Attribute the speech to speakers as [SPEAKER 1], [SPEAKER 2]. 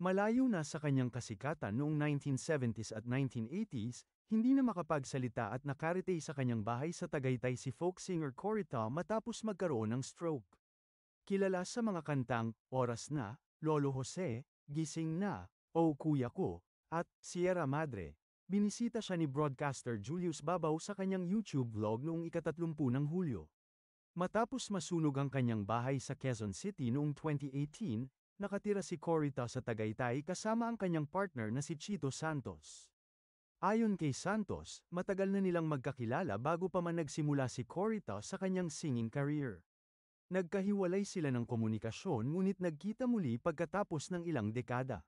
[SPEAKER 1] Malayo na sa kanyang kasikatan noong 1970s at 1980s, hindi na makapagsalita at nakaretay sa kanyang bahay sa Tagaytay si folk singer Corita matapos magkaroon ng stroke. Kilala sa mga kantang Oras Na, Lolo Jose, Gising Na, O Kuya Ko, at Sierra Madre. Binisita siya ni broadcaster Julius Babaw sa kanyang YouTube vlog noong ika-30 ng Hulyo. Matapos masunog ang kanyang bahay sa Quezon City noong 2018, nakatira si Corita sa Tagaytay kasama ang kanyang partner na si Chito Santos. Ayon kay Santos, matagal na nilang magkakilala bago pa man nagsimula si Corita sa kanyang singing career. Nagkahiwalay sila ng komunikasyon ngunit nagkita muli pagkatapos ng ilang dekada.